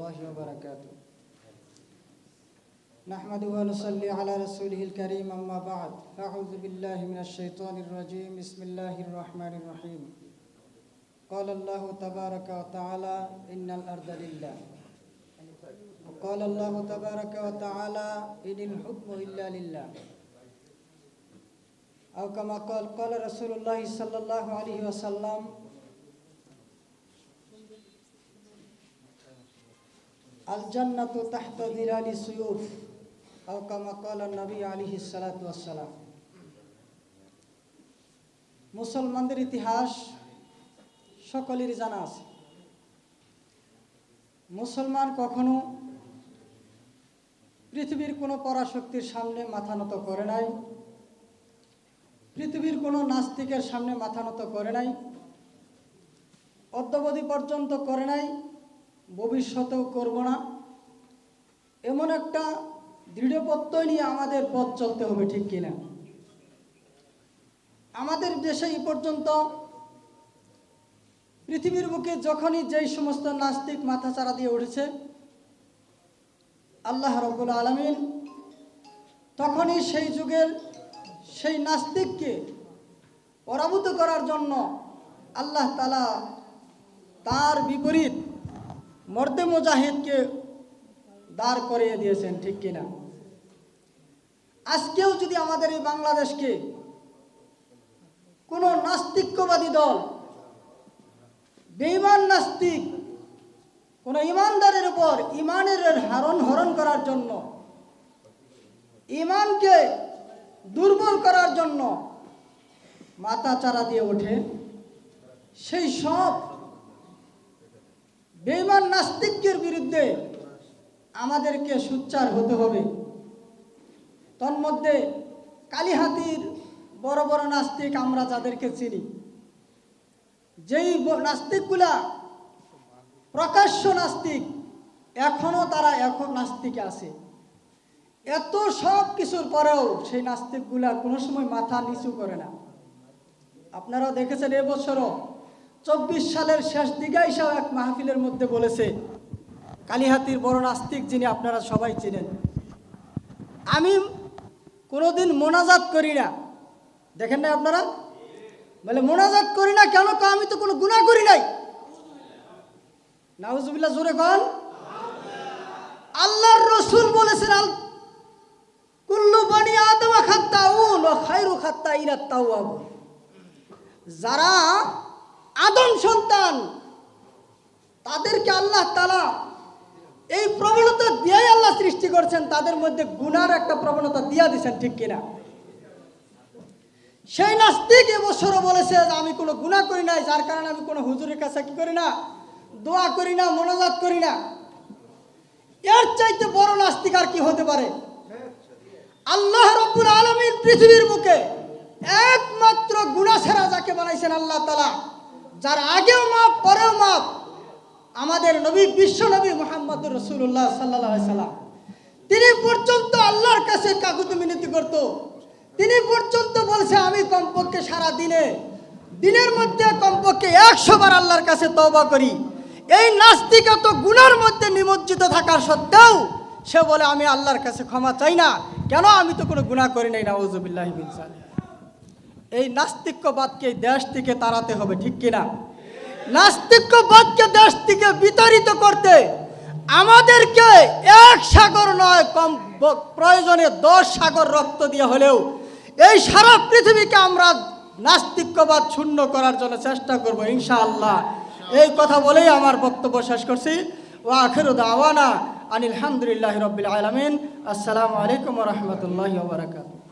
الله وبركاته نحمده ونصلي على رسوله الكريم أما بعد أعوذ بالله من الشيطان الرجيم بسم الله الرحمن الرحيم قال الله تبارك وتعالى إن الأرض لله وقال الله تبارك وتعالى إن الحكم إلا لله أو كما قال رسول الله صلى الله عليه وسلم الجنة تحت ظلال السيوف أو كما قال النبي عليه الصلاة والسلام মুসলমানদের ইতিহাস সকলেরই জানা আছে। মুসলমান কখনো পৃথিবীর কোনো পরাশক্তির সামনে মাথা নত করে নাই, পৃথিবীর কোনো নাস্তিকের সামনে মাথা নত করে নাই, অদ্যাবধি পর্যন্ত করে নাই, ভবিষ্যতেও করব না। এমন একটা দৃঢ় প্রত্যয় নিয়ে আমাদের পথ চলতে হবে, ঠিক কিনা? আমাদের দেশে এই পর্যন্ত পৃথিবীর বুকে যখনই যেই সমস্ত নাস্তিক মাথাচাড়া দিয়ে উঠেছে আল্লাহ রাব্বুল আলামিন তখনই সেই যুগের সেই নাস্তিককে পরাভূত করার জন্য আল্লাহ তাআলা তার বিপরীত মর্দে মুজাহিদকে দাঁড় করিয়ে দিয়েছেন, ঠিক কিনা? আজকেও যদি আমাদের এই বাংলাদেশকে কোনো নাস্তিক্যবাদী দল, বেঈমান নাস্তিক, কোনো ইমানদারের উপর ইমানের হরণ করার জন্য, ইমানকে দুর্বল করার জন্য মাথা চারা দিয়ে ওঠে, সেই সব বেঈমান নাস্তিকের বিরুদ্ধে আমাদেরকে সোচ্চার হতে হবে। তন্মধ্যে কালীহাতির বড় বড় নাস্তিক আমরা যাদেরকে চিনি, যেই নাস্তিকগুলা প্রকাশ্য নাস্তিক, তারা এখন নাস্তিকে আছে, এত সব কিছুর পরেও সেই নাস্তিকগুলা কোনো সময় মাথা নিচু করে না। আপনারা দেখেছেন এবছরও 24 সালের শেষ দিকে এসব এক মাহফিলের মধ্যে বলেছে কালীহাতির বড় নাস্তিক, যিনি আপনারা সবাই চিনেন, আমি কোনোদিন মোনাজাত করি না। দেখেন না আপনারা, বলে মোনাজাত করি না কেন? আমি তো কোনো গুনাহ করি নাই। নাউজুবিল্লাহ, জোরে কন। আল্লাহর রাসূল বলেছেন কুল্লু বনি আদম খাত্তাউন ওয়া খায়রু খাত্তাইনাত তাওয়াব। যারা আদম সন্তান তাদেরকে আল্লাহ তাআলা এই প্রবণতা দিয়ে আল্লাহ সৃষ্টি করছেন, তাদের মধ্যে গুনার একটা প্রবণতা দিয়ে দিয়েছেন, ঠিক কিনা? সেই নাস্তিক এবছরও বলেছে যে আমি কোনো গুনাহ করি নাই, যার কারণে আমি কোনো হুজুরের কাছে কি করি না, দোয়া করি না, মোনাজাত করি না। এর চাইতে বড় নাস্তিক আর কি হতে পারে? আল্লাহ রাব্বুল আলামিন পৃথিবীর বুকে একমাত্র গুনাহ ছাড়া যাকে বানাইছেন আল্লাহ তাআলা, যার আগেও মাপ পরেও মাপ, আমাদের নবী, বিশ্ব নবী মুহাম্মদুর রাসূলুল্লাহ সাল্লাল্লাহু আলাইহি সাল্লাম। তিনি পর্যন্ত আল্লাহর কাছে কাকুতি মিনতি করত। তিনি পর্যন্ত বলছে আমি কমপক্ষে সারা দিনের মধ্যে কমপক্ষে 100 বার আল্লাহর কাছে তওবা করি। এই নাস্তিক এত গুনার মধ্যে নিমজ্জিত থাকার সত্ত্বেও সে বলে আমি আল্লাহর কাছে ক্ষমা চাই না, কেন? আমি তো কোনো গুনাহ করি নাই। নাউজুবিল্লাহি মিন যালিক। এই নাস্তিক্যবাদকে দেশ থেকে তাড়াতে হবে, ঠিক কিনা? নাস্তিক্যবাদকে দেশ থেকে বিতাড়িত করতে আমাদেরকে 1 সাগর নয়, কম প্রয়োজনে 10 সাগর রক্ত দিয়ে হলেও এই সারা পৃথিবীকে আমরা নাস্তিক্যবাদ শূন্য করার জন্য চেষ্টা করব ইনশাআল্লাহ। এই কথা বলেই আমার বক্তব্য শেষ করছি। ওয়া আখিরু দাওয়ানা আনিল হামদুলিল্লাহি রাব্বিল আলামিন। আসসালামু আলাইকুম ওয়া রাহমাতুল্লাহি ওয়া বারাকাতুহু।